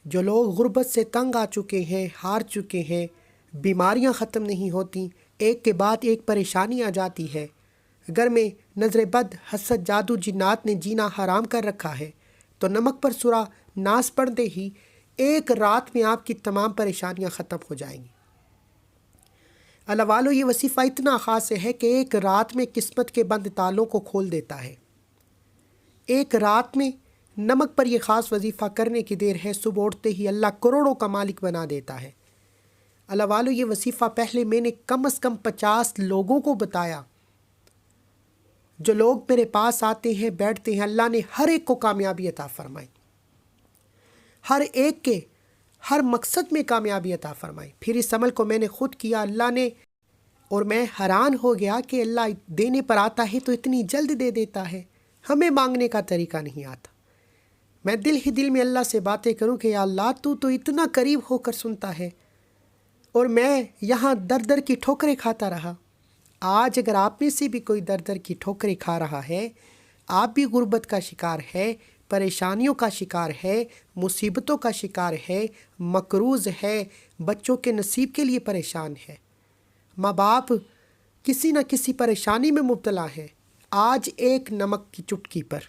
جو لوگ غربت سے تنگ آ چکے ہیں، ہار چکے ہیں، بیماریاں ختم نہیں ہوتی، ایک کے بعد ایک پریشانی آ جاتی ہے، گھر میں نظر بد، حسد، جادو، جنات نے جینا حرام کر رکھا ہے، تو نمک پر سورہ ناس پڑھتے ہی ایک رات میں آپ کی تمام پریشانیاں ختم ہو جائیں گی۔ اللہ والو، یہ وظیفہ اتنا خاص ہے کہ ایک رات میں قسمت کے بند تالوں کو کھول دیتا ہے۔ ایک رات میں نمک پر یہ خاص وظیفہ کرنے کی دیر ہے، صبح اٹھتے ہی اللہ کروڑوں کا مالک بنا دیتا ہے۔ اللہ والو، یہ وظیفہ پہلے میں نے کم از کم 50 لوگوں کو بتایا۔ جو لوگ میرے پاس آتے ہیں، بیٹھتے ہیں، اللہ نے ہر ایک کو کامیابی عطا فرمائی، ہر ایک کے ہر مقصد میں کامیابی عطا فرمائی۔ پھر اس عمل کو میں نے خود کیا، اللہ نے، اور میں حیران ہو گیا کہ اللہ دینے پر آتا ہے تو اتنی جلد دے دیتا ہے، ہمیں مانگنے کا طریقہ نہیں آتا۔ میں دل ہی دل میں اللہ سے باتیں کروں کہ یا اللہ، تو اتنا قریب ہو کر سنتا ہے، اور میں یہاں در در کی ٹھوکریں کھاتا رہا۔ آج اگر آپ میں سے بھی کوئی در در کی ٹھوکریں کھا رہا ہے، آپ بھی غربت کا شکار ہے، پریشانیوں کا شکار ہے، مصیبتوں کا شکار ہے، مقروض ہے، بچوں کے نصیب کے لیے پریشان ہے، ماں باپ کسی نہ کسی پریشانی میں مبتلا ہے، آج ایک نمک کی چٹکی پر،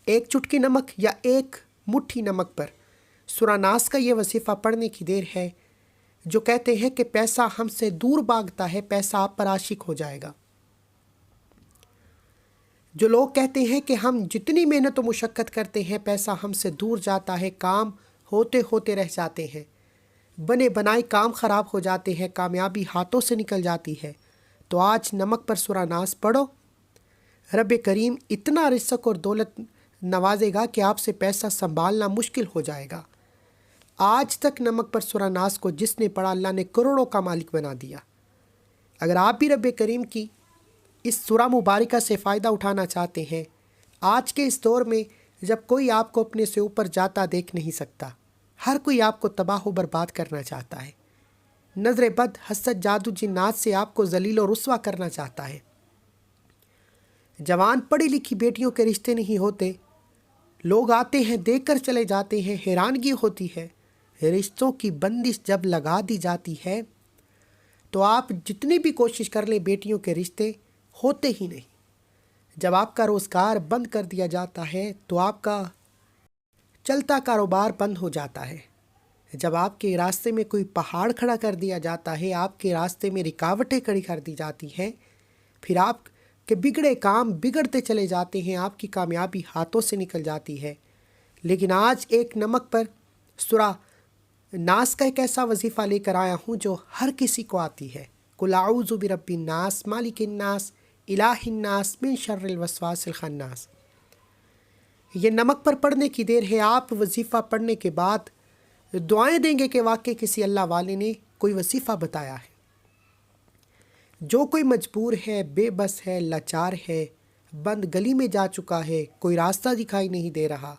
ایک چٹکی نمک یا ایک مٹھی نمک پر سورہ ناس کا یہ وظیفہ پڑھنے کی دیر ہے۔ جو کہتے ہیں کہ پیسہ ہم سے دور بھاگتا ہے، پیسہ آپ پر عاشق ہو جائے گا۔ جو لوگ کہتے ہیں کہ ہم جتنی محنت و مشقت کرتے ہیں، پیسہ ہم سے دور جاتا ہے، کام ہوتے ہوتے رہ جاتے ہیں، بنے بنائے کام خراب ہو جاتے ہیں، کامیابی ہاتھوں سے نکل جاتی ہے، تو آج نمک پر سورہ ناس پڑھو۔ رب کریم اتنا رزق اور دولت نوازے گا کہ آپ سے پیسہ سنبھالنا مشکل ہو جائے گا۔ آج تک نمک پر سورہ ناس کو جس نے پڑھا، اللہ نے کروڑوں کا مالک بنا دیا۔ اگر آپ بھی رب کریم کی اس سورہ مبارکہ سے فائدہ اٹھانا چاہتے ہیں، آج کے اس دور میں جب کوئی آپ کو اپنے سے اوپر جاتا دیکھ نہیں سکتا، ہر کوئی آپ کو تباہ و برباد کرنا چاہتا ہے، نظر بد، حسد، جادو، جنات سے آپ کو ذلیل و رسوا کرنا چاہتا ہے۔ جوان پڑھی لکھی بیٹیوں کے رشتے نہیں ہوتے، لوگ آتے ہیں دیکھ کر چلے جاتے ہیں، حیرانگی ہوتی ہے۔ رشتوں کی بندش جب لگا دی جاتی ہے تو آپ جتنی بھی کوشش کر لیں، بیٹیوں کے رشتے ہوتے ہی نہیں۔ جب آپ کا روزگار بند کر دیا جاتا ہے تو آپ کا چلتا کاروبار بند ہو جاتا ہے۔ جب آپ کے راستے میں کوئی پہاڑ کھڑا کر دیا جاتا ہے، آپ کے راستے میں رکاوٹیں کھڑی کر دی جاتی ہیں، پھر آپ کے بگڑے کام بگڑتے چلے جاتے ہیں، آپ کی کامیابی ہاتھوں سے نکل جاتی ہے۔ لیکن آج ایک نمک پر سورہ ناس کا ایک ایسا وظیفہ لے کر آیا ہوں جو ہر کسی کو آتی ہے۔ قُلْ اَعُوذُ بِرَبِّ النَّاسِ مَالِكِ النَّاسِ الٰهِ النَّاسِ مِن شَرِّ الْوَسْوَاسِ الْخَنَّاسِ۔ یہ نمک پر پڑھنے کی دیر ہے۔ آپ وظیفہ پڑھنے کے بعد دعائیں دیں گے کہ واقعی کسی اللہ والے نے کوئی وظیفہ بتایا ہے۔ جو کوئی مجبور ہے، بے بس ہے، لاچار ہے، بند گلی میں جا چکا ہے، کوئی راستہ دکھائی نہیں دے رہا،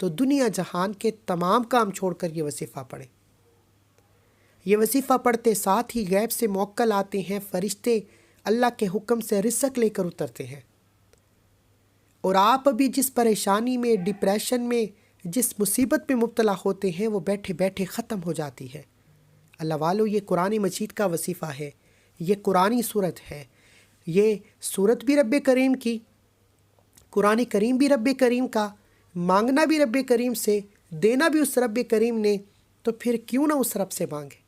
تو دنیا جہان کے تمام کام چھوڑ کر یہ وظیفہ پڑھیں۔ یہ وظیفہ پڑھتے ساتھ ہی غیب سے موکل آتے ہیں، فرشتے اللہ کے حکم سے رزق لے کر اترتے ہیں، اور آپ ابھی جس پریشانی میں، ڈپریشن میں، جس مصیبت میں مبتلا ہوتے ہیں، وہ بیٹھے بیٹھے ختم ہو جاتی ہے۔ اللہ والو، یہ قرآن مجید کا وظیفہ ہے، یہ قرآنی صورت ہے، یہ صورت بھی رب کریم کی، قرآن کریم بھی رب کریم کا، مانگنا بھی رب کریم سے، دینا بھی اس رب کریم نے، تو پھر کیوں نہ اس رب سے مانگے۔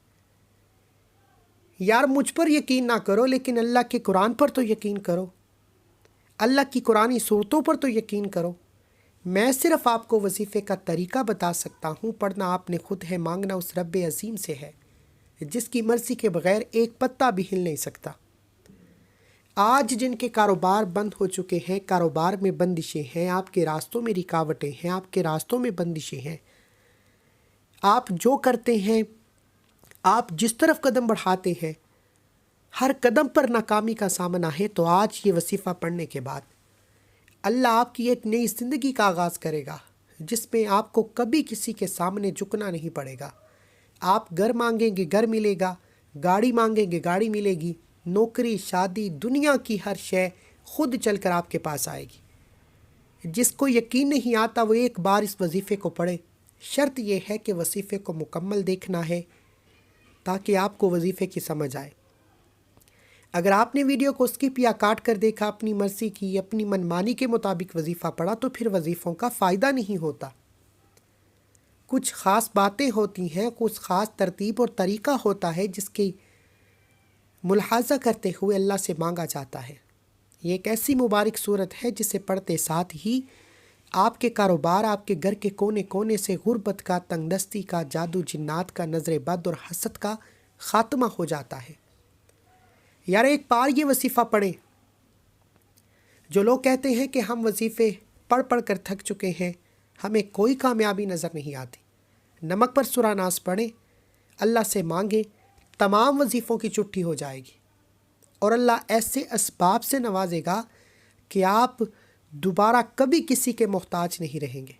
یار مجھ پر یقین نہ کرو، لیکن اللہ کے قرآن پر تو یقین کرو، اللہ کی قرآنی صورتوں پر تو یقین کرو۔ میں صرف آپ کو وظیفے کا طریقہ بتا سکتا ہوں، پڑھنا آپ نے خود ہے، مانگنا اس رب عظیم سے ہے جس کی مرضی کے بغیر ایک پتا بھی ہل نہیں سکتا۔ آج جن کے کاروبار بند ہو چکے ہیں، کاروبار میں بندشیں ہیں، آپ کے راستوں میں رکاوٹیں ہیں، آپ کے راستوں میں بندشیں ہیں، آپ جو کرتے ہیں، آپ جس طرف قدم بڑھاتے ہیں، ہر قدم پر ناکامی کا سامنا ہے، تو آج یہ وظیفہ پڑھنے کے بعد اللہ آپ کی ایک نئی زندگی کا آغاز کرے گا، جس میں آپ کو کبھی کسی کے سامنے جھکنا نہیں پڑے گا۔ آپ گھر مانگیں گے، گھر ملے گا، گاڑی مانگیں گے، گاڑی ملے گی، نوکری، شادی، دنیا کی ہر شے خود چل کر آپ کے پاس آئے گی۔ جس کو یقین نہیں آتا وہ ایک بار اس وظیفے کو پڑھے، شرط یہ ہے کہ وظیفے کو مکمل دیکھنا ہے تاکہ آپ کو وظیفے کی سمجھ آئے۔ اگر آپ نے ویڈیو کو اسکپ یا کاٹ کر دیکھا، اپنی مرضی کی، اپنی منمانی کے مطابق وظیفہ پڑھا، تو پھر وظیفوں کا فائدہ نہیں ہوتا۔ کچھ خاص باتیں ہوتی ہیں، کچھ خاص ترتیب اور طریقہ ہوتا ہے جس کی ملاحظہ کرتے ہوئے اللہ سے مانگا جاتا ہے۔ یہ ایک ایسی مبارک صورت ہے جسے پڑھتے ساتھ ہی آپ کے کاروبار، آپ کے گھر کے کونے کونے سے غربت کا، تنگ دستی کا، جادو جنات کا، نظر بد اور حسد کا خاتمہ ہو جاتا ہے۔ یار ایک بار یہ وظیفہ پڑھیں۔ جو لوگ کہتے ہیں کہ ہم وظیفے پڑھ پڑھ کر تھک چکے ہیں، ہمیں کوئی کامیابی نظر نہیں آتی، نمک پر سورہ ناس پڑھیں، اللہ سے مانگیں، تمام وظیفوں کی چھٹی ہو جائے گی اور اللہ ایسے اسباب سے نوازے گا کہ آپ دوبارہ کبھی کسی کے محتاج نہیں رہیں گے۔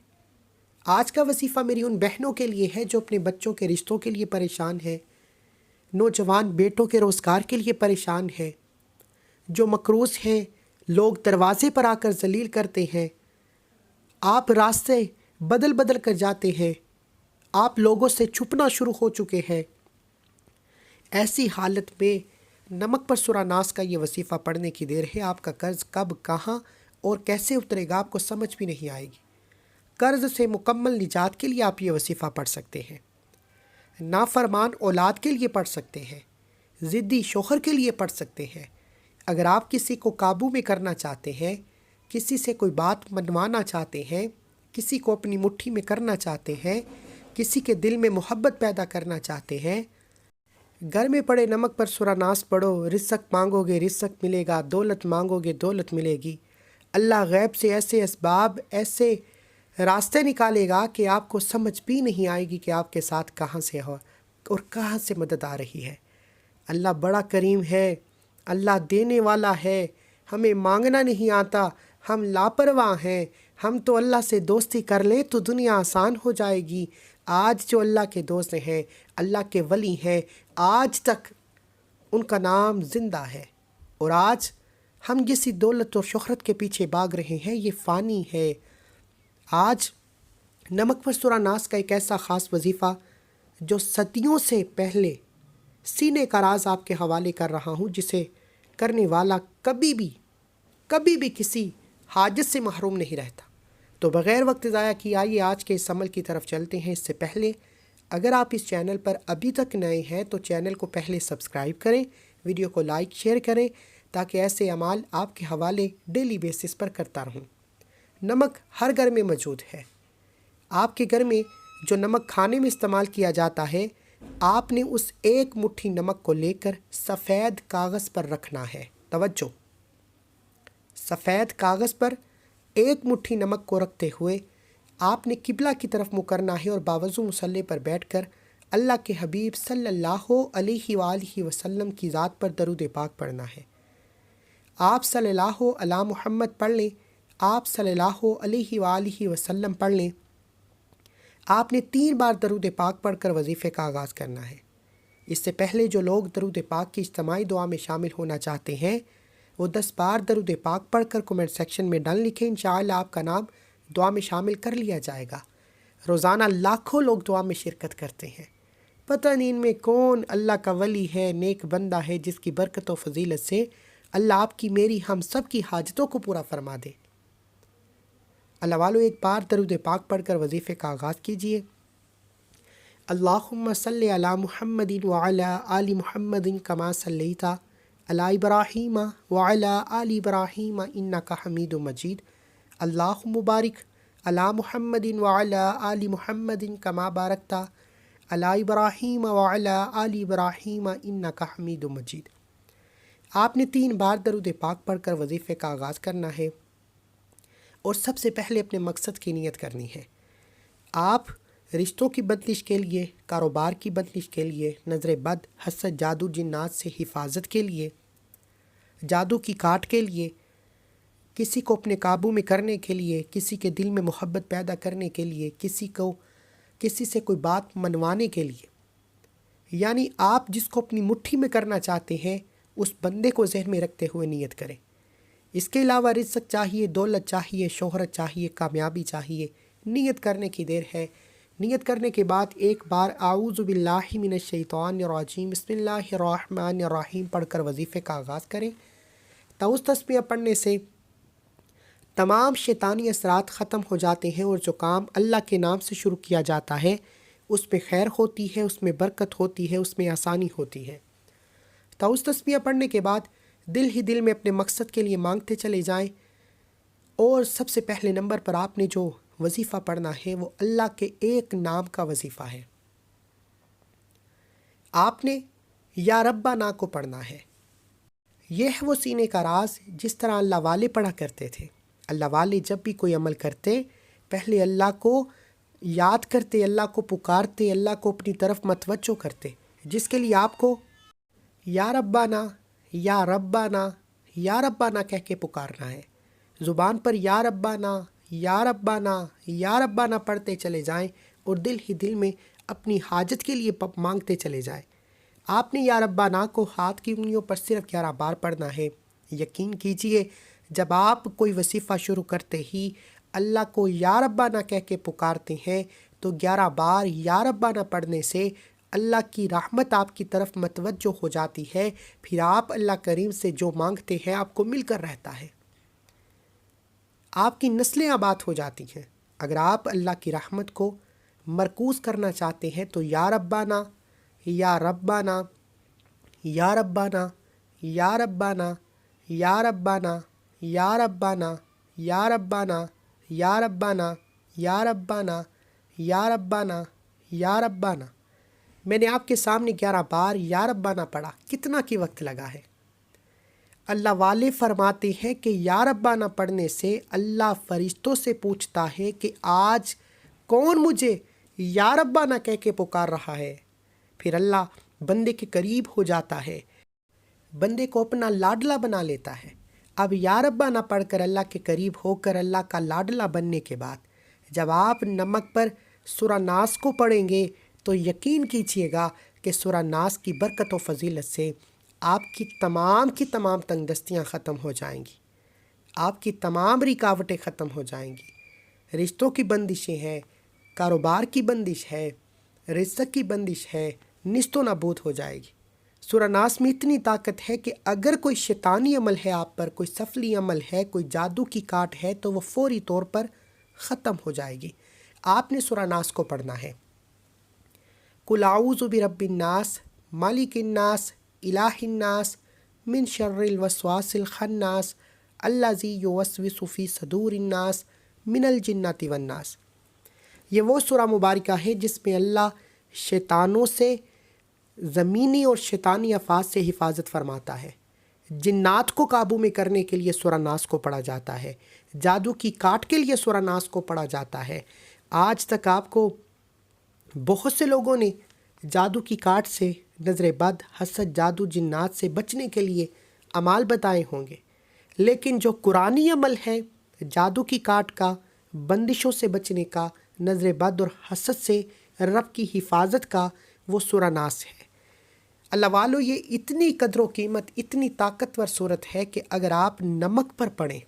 آج کا وظیفہ میری ان بہنوں کے لیے ہے جو اپنے بچوں کے رشتوں کے لیے پریشان ہیں، نوجوان بیٹوں کے روزگار کے لیے پریشان ہیں، جو مقروض ہیں، لوگ دروازے پر آ کر ذلیل کرتے ہیں، آپ راستے بدل بدل کر جاتے ہیں، آپ لوگوں سے چھپنا شروع ہو چکے ہیں۔ ایسی حالت میں نمک پر سورہ ناس کا یہ وظیفہ پڑھنے کی دیر ہے۔ آپ کا قرض کب، کہاں اور کیسے اترے گا آپ کو سمجھ بھی نہیں آئے گی۔ قرض سے مکمل نجات کے لیے آپ یہ وظیفہ پڑھ سکتے ہیں، نافرمان اولاد کے لیے پڑھ سکتے ہیں، ضدی شوہر کے لیے پڑھ سکتے ہیں۔ اگر آپ کسی کو قابو میں کرنا چاہتے ہیں، کسی سے کوئی بات منوانا چاہتے ہیں، کسی کو اپنی مٹھی میں کرنا چاہتے ہیں، کسی کے دل میں محبت پیدا کرنا چاہتے ہیں، گھر میں پڑے نمک پر سورہ ناس پڑھو، رزق مانگو گے رزق ملے گا، دولت مانگو گے دولت ملے گی۔ اللہ غیب سے ایسے اسباب، ایسے راستے نکالے گا کہ آپ کو سمجھ بھی نہیں آئے گی کہ آپ کے ساتھ کہاں سے ہو اور کہاں سے مدد آ رہی ہے۔ اللہ بڑا کریم ہے، اللہ دینے والا ہے، ہمیں مانگنا نہیں آتا، ہم لاپرواہ ہیں۔ ہم تو اللہ سے دوستی کر لیں تو دنیا آسان ہو جائے گی۔ آج جو اللہ کے دوست ہیں، اللہ کے ولی ہیں، آج تک ان کا نام زندہ ہے، اور آج ہم جسی دولت اور شہرت کے پیچھے بھاگ رہے ہیں یہ فانی ہے۔ آج نمک پر سورہ ناس کا ایک ایسا خاص وظیفہ جو صدیوں سے پہلے سینے کا راز آپ کے حوالے کر رہا ہوں، جسے کرنے والا کبھی بھی کسی حاجت سے محروم نہیں رہتا۔ تو بغیر وقت ضائع کیے آئیے آج کے اس عمل کی طرف چلتے ہیں۔ اس سے پہلے اگر آپ اس چینل پر ابھی تک نئے ہیں تو چینل کو پہلے سبسکرائب کریں، ویڈیو کو لائک شیئر کریں تاکہ ایسے اعمال آپ کے حوالے ڈیلی بیسس پر کرتا رہوں۔ نمک ہر گھر میں موجود ہے۔ آپ کے گھر میں جو نمک کھانے میں استعمال کیا جاتا ہے، آپ نے اس ایک مٹھی نمک کو لے کر سفید کاغذ پر رکھنا ہے۔ توجہ، سفید کاغذ پر ایک مٹھی نمک کو رکھتے ہوئے آپ نے قبلہ کی طرف منہ کرنا ہے اور باوضو مصلی پر بیٹھ کر اللہ کے حبیب صلی اللہ علیہ وآلہ وسلم کی ذات پر درود پاک پڑھنا ہے۔ آپ صلی اللہ علی محمد پڑھ لیں، آپ صلی اللہ علیہ وآلہ وسلم پڑھ لیں۔ آپ نے 3 بار درود پاک پڑھ کر وظیفے کا آغاز کرنا ہے۔ اس سے پہلے جو لوگ درود پاک کی اجتماعی دعا میں شامل ہونا چاہتے ہیں، وہ 10 بار درود پاک پڑھ کر کمنٹ سیکشن میں ڈال لکھیں، انشاءاللہ آپ کا نام دعا میں شامل کر لیا جائے گا۔ روزانہ لاکھوں لوگ دعا میں شرکت کرتے ہیں، پتہ نہیں ان میں کون اللہ کا ولی ہے، نیک بندہ ہے جس کی برکت و فضیلت سے اللہ آپ کی، میری، ہم سب کی حاجتوں کو پورا فرما دے۔ اللہ والو ایک بار درود پاک پڑھ کر وظیفے کا آغاز کیجئے۔ اللہم صلی علی محمد وعلی آل محمد کما صلیت علی ابراہیم وعلی آل ابراہیم انک حمید مجید۔ اللہم بارک علی محمد وعلی آل محمد کما بارکت علی ابراہیم وعلی آل ابراہیم انک حمید مجید۔ آپ نے 3 بار درود پاک پڑھ کر وظیفے کا آغاز کرنا ہے اور سب سے پہلے اپنے مقصد کی نیت کرنی ہے۔ آپ رشتوں کی بندش کے لیے، کاروبار کی بندش کے لیے، نظر بد، حسد، جادو جنات سے حفاظت کے لیے، جادو کی کاٹ کے لیے، کسی کو اپنے قابو میں کرنے کے لیے، کسی کے دل میں محبت پیدا کرنے کے لیے، کسی سے کوئی بات منوانے کے لیے، یعنی آپ جس کو اپنی مٹھی میں کرنا چاہتے ہیں اس بندے کو ذہن میں رکھتے ہوئے نیت کریں۔ اس کے علاوہ رزق چاہیے، دولت چاہیے، شہرت چاہیے، کامیابی چاہیے، نیت کرنے کی دیر ہے۔ نیت کرنے کے بعد ایک بار اعوذ باللہ من الشیطان الرجیم بسم اللہ الرحمن الرحیم پڑھ کر وظیفے کا آغاز کریں۔ طاؤس تسمیہ پڑھنے سے تمام شیطانی اثرات ختم ہو جاتے ہیں، اور جو کام اللہ کے نام سے شروع کیا جاتا ہے اس میں خیر ہوتی ہے، اس میں برکت ہوتی ہے، اس میں آسانی ہوتی ہے۔ طاؤس تسمیہ پڑھنے کے بعد دل ہی دل میں اپنے مقصد کے لیے مانگتے چلے جائیں، اور سب سے پہلے نمبر پر آپ نے جو وظیفہ پڑھنا ہے وہ اللہ کے ایک نام کا وظیفہ ہے۔ آپ نے یا ربنا کو پڑھنا ہے۔ یہ ہے وہ سینے کا راز جس طرح اللہ والے پڑھا کرتے تھے۔ اللہ والے جب بھی کوئی عمل کرتے پہلے اللہ کو یاد کرتے، اللہ کو پکارتے، اللہ کو اپنی طرف متوجہ کرتے، جس کے لیے آپ کو یا ربنا یا ربنا یا ربنا کہہ کے پکارنا ہے۔ زبان پر یا ربنا یا ربنا یا ربنا پڑھتے چلے جائیں، اور دل ہی دل میں اپنی حاجت کے لیے مانگتے چلے جائیں۔ آپ نے یا ربنا کو ہاتھ کی انگلیوں پر صرف 11 بار پڑھنا ہے۔ یقین کیجئے جب آپ کوئی وظیفہ شروع کرتے ہی اللہ کو یا ربنا کہہ کے پکارتے ہیں تو 11 بار یا ربنا پڑھنے سے اللہ کی رحمت آپ کی طرف متوجہ ہو جاتی ہے، پھر آپ اللہ کریم سے جو مانگتے ہیں آپ کو مل کر رہتا ہے، آپ کی نسلیں آباد ہو جاتی ہیں۔ اگر آپ اللہ کی رحمت کو مرکوز کرنا چاہتے ہیں تو یا ربنا یا ربنا یا ربنا یا ربنا یا ربنا یا ربنا یا ربنا یا ربنا یا ربنا یا ربنا یا ربنا۔ میں نے آپ کے سامنے 11 بار یا ربنا پڑھا، کتنا کی وقت لگا ہے؟ اللہ والے فرماتے ہیں کہ یا ربنا پڑھنے سے اللہ فرشتوں سے پوچھتا ہے کہ آج کون مجھے یا ربنا کہہ کے پکار رہا ہے؟ پھر اللہ بندے کے قریب ہو جاتا ہے، بندے کو اپنا لاڈلا بنا لیتا ہے۔ اب یا ربنا پڑھ کر اللہ کے قریب ہو کر اللہ کا لاڈلا بننے کے بعد جب آپ نمک پر سورہ ناس کو پڑھیں گے تو یقین کیجیے گا کہ سورہ ناس کی برکت و فضیلت سے آپ کی تمام تنگ دستیاں ختم ہو جائیں گی، آپ کی تمام رکاوٹیں ختم ہو جائیں گی۔ رشتوں کی بندشیں ہیں، کاروبار کی بندش ہے، رزق کی بندش ہے، نیست و نابود ہو جائے گی۔ سورہ ناس میں اتنی طاقت ہے کہ اگر کوئی شیطانی عمل ہے آپ پر، کوئی سفلی عمل ہے، کوئی جادو کی کاٹ ہے تو وہ فوری طور پر ختم ہو جائے گی۔ آپ نے سورہ ناس کو پڑھنا ہے۔ قل اعوذ برب الناس مالک الناس الہ الناس من شر الوسواس الخناس الذی یوسوس فی صدور الناس من الجنۃ والناس۔ یہ وہ سورہ مبارکہ ہے جس میں اللہ شیطانوں سے، زمینی اور شیطانی افعال سے حفاظت فرماتا ہے۔ جنات کو قابو میں کرنے کے لیے سورہ ناس کو پڑھا جاتا ہے، جادو کی کاٹ کے لیے سورہ ناس کو پڑھا جاتا ہے۔ آج تک آپ کو بہت سے لوگوں نے جادو کی کاٹ سے، نظر بد، حسد، جادو، جنات سے بچنے کے لیے اعمال بتائے ہوں گے، لیکن جو قرآنی عمل ہے جادو کی کاٹ کا، بندشوں سے بچنے کا، نظر بد اور حسد سے رب کی حفاظت کا، وہ سورہ ناس ہے۔ اللہ والو، یہ اتنی قدر و قیمت، اتنی طاقتور صورت ہے کہ اگر آپ نمک پر پڑھیں،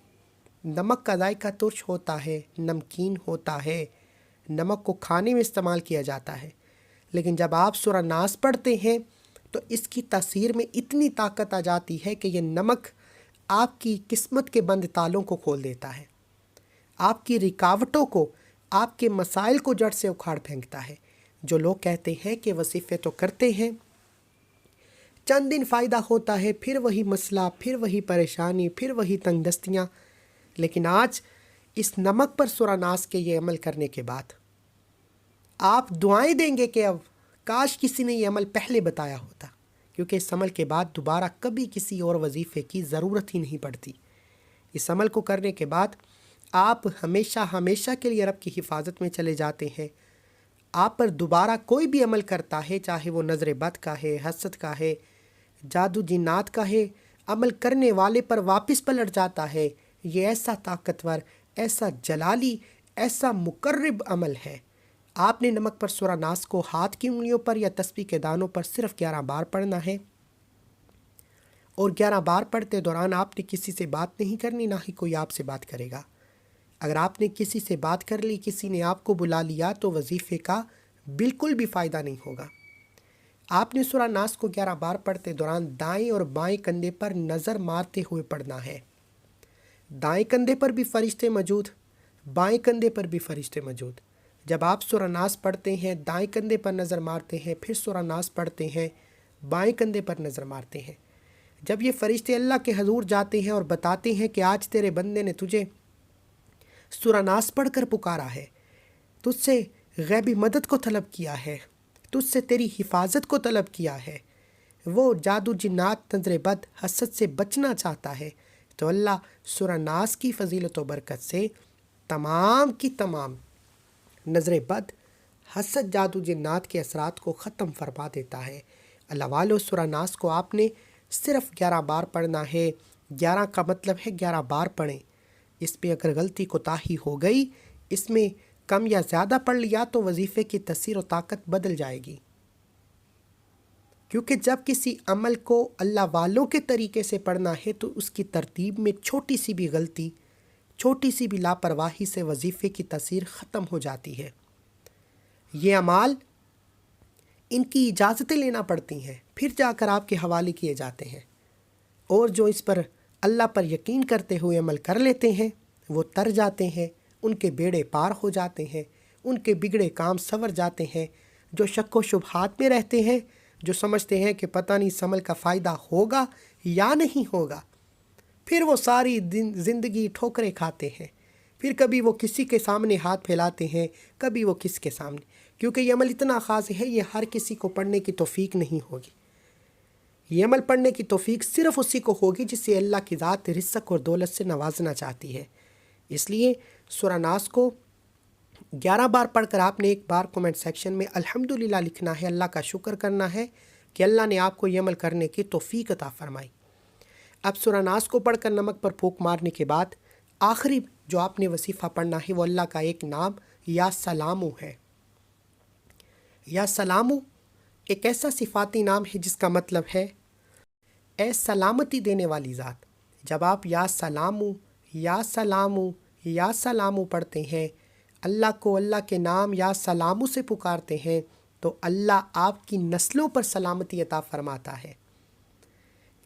نمک کا ذائقہ ترش ہوتا ہے، نمکین ہوتا ہے، نمک کو کھانے میں استعمال کیا جاتا ہے، لیکن جب آپ سورہ ناس پڑھتے ہیں تو اس کی تاثیر میں اتنی طاقت آ جاتی ہے کہ یہ نمک آپ کی قسمت کے بند تالوں کو کھول دیتا ہے، آپ کی رکاوٹوں کو، آپ کے مسائل کو جڑ سے اکھاڑ پھینکتا ہے۔ جو لوگ کہتے ہیں کہ وظیفے تو کرتے ہیں، چند دن فائدہ ہوتا ہے، پھر وہی مسئلہ، پھر وہی پریشانی، پھر وہی تنگ دستیاں، لیکن آج اس نمک پر سورہ ناس کے یہ عمل کرنے کے بعد آپ دعائیں دیں گے کہ اب کاش کسی نے یہ عمل پہلے بتایا ہوتا، کیونکہ اس عمل کے بعد دوبارہ کبھی کسی اور وظیفے کی ضرورت ہی نہیں پڑتی۔ اس عمل کو کرنے کے بعد آپ ہمیشہ کے لیے رب کی حفاظت میں چلے جاتے ہیں۔ آپ پر دوبارہ کوئی بھی عمل کرتا ہے، چاہے وہ نظر بد کا ہے، حسد کا ہے، جادو جنات کا ہے، عمل کرنے والے پر واپس پلٹ جاتا ہے۔ یہ ایسا طاقتور، ایسا جلالی، ایسا مقرب عمل ہے۔ آپ نے نمک پر سورہ ناس کو ہاتھ کی انگلیوں پر یا تسبیح کے دانوں پر صرف 11 بار پڑھنا ہے، اور 11 بار پڑھتے دوران آپ نے کسی سے بات نہیں کرنی، نہ ہی کوئی آپ سے بات کرے گا۔ اگر آپ نے کسی سے بات کر لی، کسی نے آپ کو بلا لیا، تو وظیفے کا بالکل بھی فائدہ نہیں ہوگا۔ آپ نے سورہ ناس کو 11 بار پڑھتے دوران دائیں اور بائیں کندھے پر نظر مارتے ہوئے پڑھنا ہے۔ دائیں کندھے پر بھی فرشتے موجود، بائیں کندھے پر بھی فرشتے موجود۔ جب آپ سورہ ناس پڑھتے ہیں دائیں کندھے پر نظر مارتے ہیں، پھر سورہ ناس پڑھتے ہیں بائیں کندھے پر نظر مارتے ہیں۔ جب یہ فرشتے اللہ کے حضور جاتے ہیں اور بتاتے ہیں کہ آج تیرے بندے نے تجھے سورہ ناس پڑھ کر پکارا ہے، تجھ سے غیبی مدد کو طلب کیا ہے، تجھ سے تیری حفاظت کو طلب کیا ہے، وہ جادو جنات نظر بد حسد سے بچنا چاہتا ہے، تو اللہ سورہ ناس کی فضیلت و برکت سے تمام کی تمام نظر بد حسد جادو جنات کے اثرات کو ختم فرما دیتا ہے۔ اللہ والو، سورہ ناس کو آپ نے صرف 11 بار پڑھنا ہے۔ 11 کا مطلب ہے 11 بار پڑھیں۔ اس میں اگر غلطی کوتاہی ہو گئی، اس میں کم یا زیادہ پڑھ لیا، تو وظیفے کی تاثیر و طاقت بدل جائے گی، کیونکہ جب کسی عمل کو اللہ والوں کے طریقے سے پڑھنا ہے تو اس کی ترتیب میں چھوٹی سی بھی غلطی، چھوٹی سی بھی لاپرواہی سے وظیفے کی تاثیر ختم ہو جاتی ہے۔ یہ اعمال ان کی اجازتیں لینا پڑتی ہیں، پھر جا کر آپ کے حوالے کیے جاتے ہیں، اور جو اس پر اللہ پر یقین کرتے ہوئے عمل کر لیتے ہیں وہ تر جاتے ہیں، ان کے بیڑے پار ہو جاتے ہیں، ان کے بگڑے کام سنور جاتے ہیں۔ جو شک و شبہات میں رہتے ہیں، جو سمجھتے ہیں کہ پتہ نہیں اس عمل کا فائدہ ہوگا یا نہیں ہوگا، پھر وہ ساری زندگی ٹھوکریں کھاتے ہیں۔ پھر کبھی وہ کسی کے سامنے ہاتھ پھیلاتے ہیں، کبھی وہ کس کے سامنے، کیونکہ یہ عمل اتنا خاص ہے، یہ ہر کسی کو پڑھنے کی توفیق نہیں ہوگی۔ یہ عمل پڑھنے کی توفیق صرف اسی کو ہوگی جسے اللہ کی ذات رزق اور دولت سے نوازنا چاہتی ہے۔ اس لیے سورہ ناس کو 11 بار پڑھ کر آپ نے ایک بار کومنٹ سیکشن میں الحمدللہ لکھنا ہے، اللہ کا شکر کرنا ہے کہ اللہ نے آپ کو یہ عمل کرنے کی توفیق عطا فرمائی۔ اب سورہ ناس کو پڑھ کر نمک پر پھونک مارنے کے بعد آخری جو آپ نے وظیفہ پڑھنا ہے وہ اللہ کا ایک نام یا سلامو ہے۔ یا سلامو ایک ایسا صفاتی نام ہے جس کا مطلب ہے اے سلامتی دینے والی ذات۔ جب آپ یا سلامو یا سلامو یا سلامو پڑھتے ہیں، اللہ کو اللہ کے نام یا سلامو سے پکارتے ہیں، تو اللہ آپ کی نسلوں پر سلامتی عطا فرماتا ہے،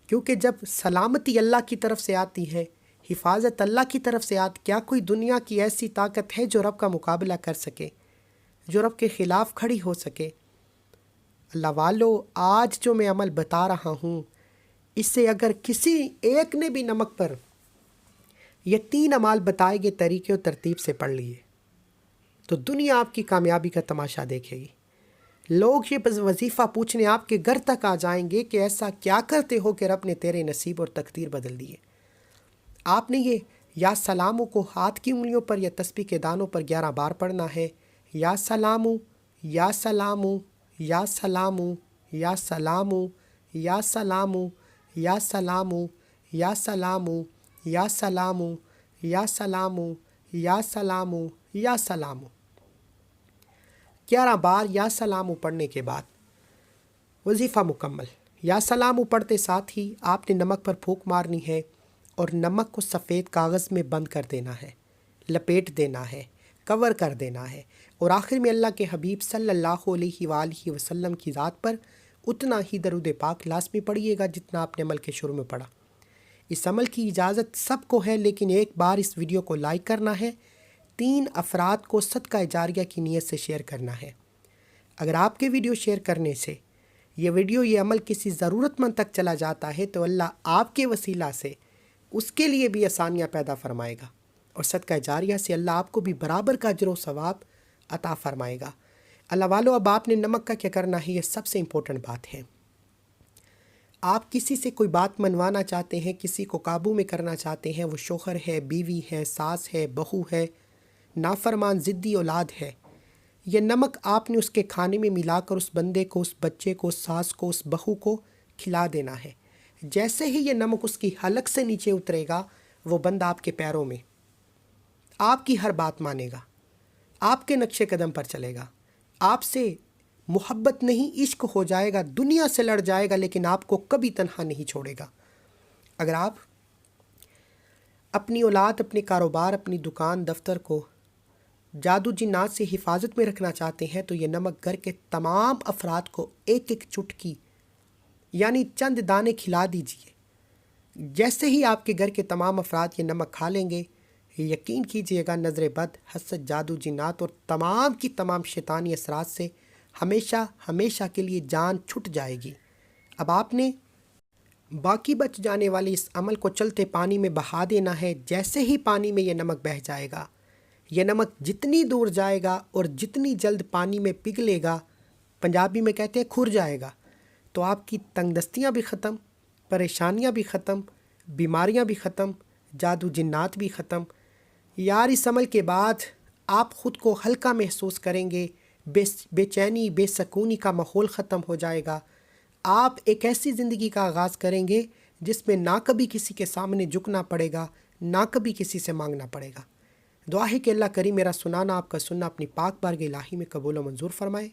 کیونکہ جب سلامتی اللہ کی طرف سے آتی ہے، حفاظت اللہ کی طرف سے آتی، کیا کوئی دنیا کی ایسی طاقت ہے جو رب کا مقابلہ کر سکے، جو رب کے خلاف کھڑی ہو سکے؟ اللہ والو، آج جو میں عمل بتا رہا ہوں، اس سے اگر کسی ایک نے بھی نمک پر یہ 3 اعمال بتائے گئے طریقے و ترتیب سے پڑھ لیے، تو دنیا آپ کی کامیابی کا تماشا دیکھے گی۔ لوگ یہ وظیفہ پوچھنے آپ کے گھر تک آ جائیں گے کہ ایسا کیا کرتے ہو کہ رب نے تیرے نصیب اور تقدیر بدل دیے۔ آپ نے یہ یا سلامو کو ہاتھ کی انگلیوں پر یا تسبیح کے دانوں پر 11 بار پڑھنا ہے۔ یا سلامو یا سلامو یا سلامو یا سلامو یا سلامو یا سلامو یا سلامو یا سلامو یا سلامو یا سلامو یا سلامو 11 بار یا سلامو پڑھنے کے بعد وظیفہ مکمل۔ یا سلامو پڑھتے ساتھ ہی آپ نے نمک پر پھونک مارنی ہے اور نمک کو سفید کاغذ میں بند کر دینا ہے، لپیٹ دینا ہے، کور کر دینا ہے، اور آخر میں اللہ کے حبیب صلی اللہ علیہ وآلہ وسلم کی ذات پر اتنا ہی درود پاک لازمی پڑھیے گا جتنا آپ نے عمل کے شروع میں پڑھا۔ اس عمل کی اجازت سب کو ہے، لیکن ایک بار اس ویڈیو کو لائک کرنا ہے، 3 افراد کو صدقہ جاریہ کی نیت سے شیئر کرنا ہے۔ اگر آپ کے ویڈیو شیئر کرنے سے یہ عمل کسی ضرورت مند تک چلا جاتا ہے تو اللہ آپ کے وسیلہ سے اس کے لیے بھی آسانیاں پیدا فرمائے گا، اور صدقہ جاریہ سے اللہ آپ کو بھی برابر کا اجر و ثواب عطا فرمائے گا۔ اللہ والو، اب آپ نے نمک کا کیا کرنا ہے، یہ سب سے امپورٹنٹ بات ہے۔ آپ کسی سے کوئی بات منوانا چاہتے ہیں، کسی کو قابو میں کرنا چاہتے ہیں، وہ شوہر ہے، بیوی ہے، ساس ہے، بہو ہے، نافرمان ضدی اولاد ہے، یہ نمک آپ نے اس کے کھانے میں ملا کر اس بندے کو، اس بچے کو، اس ساس کو، اس بہو کو کھلا دینا ہے۔ جیسے ہی یہ نمک اس کی حلق سے نیچے اترے گا، وہ بندہ آپ کے پیروں میں آپ کی ہر بات مانے گا، آپ کے نقش قدم پر چلے گا، آپ سے محبت نہیں عشق ہو جائے گا، دنیا سے لڑ جائے گا، لیکن آپ کو کبھی تنہا نہیں چھوڑے گا۔ اگر آپ اپنی اولاد، اپنے کاروبار، اپنی دکان، دفتر کو جادو جنات سے حفاظت میں رکھنا چاہتے ہیں تو یہ نمک گھر کے تمام افراد کو ایک ایک چٹکی یعنی چند دانے کھلا دیجیے۔ جیسے ہی آپ کے گھر کے تمام افراد یہ نمک کھا لیں گے، یقین کیجیے گا نظر بد، حسد، جادو جنات اور تمام کی تمام شیطانی اثرات سے ہمیشہ ہمیشہ کے لیے جان چھٹ جائے گی۔ اب آپ نے باقی بچ جانے والے اس عمل کو چلتے پانی میں بہا دینا ہے۔ جیسے ہی پانی میں یہ نمک بہہ جائے گا، یہ نمک جتنی دور جائے گا اور جتنی جلد پانی میں پگھلے گا، پنجابی میں کہتے ہیں کھر جائے گا، تو آپ کی تنگ دستیاں بھی ختم، پریشانیاں بھی ختم، بیماریاں بھی ختم، جادو جنات بھی ختم۔ یار اس عمل کے بعد آپ خود کو ہلکا محسوس کریں گے، بے چینی، بے سکونی کا ماحول ختم ہو جائے گا۔ آپ ایک ایسی زندگی کا آغاز کریں گے جس میں نہ کبھی کسی کے سامنے جھکنا پڑے گا، نہ کبھی کسی سے مانگنا پڑے گا۔ دعا ہے کہ اللہ کریم میرا سنانا، آپ کا سننا اپنی پاک بارگاہ الہی میں قبول و منظور فرمائے۔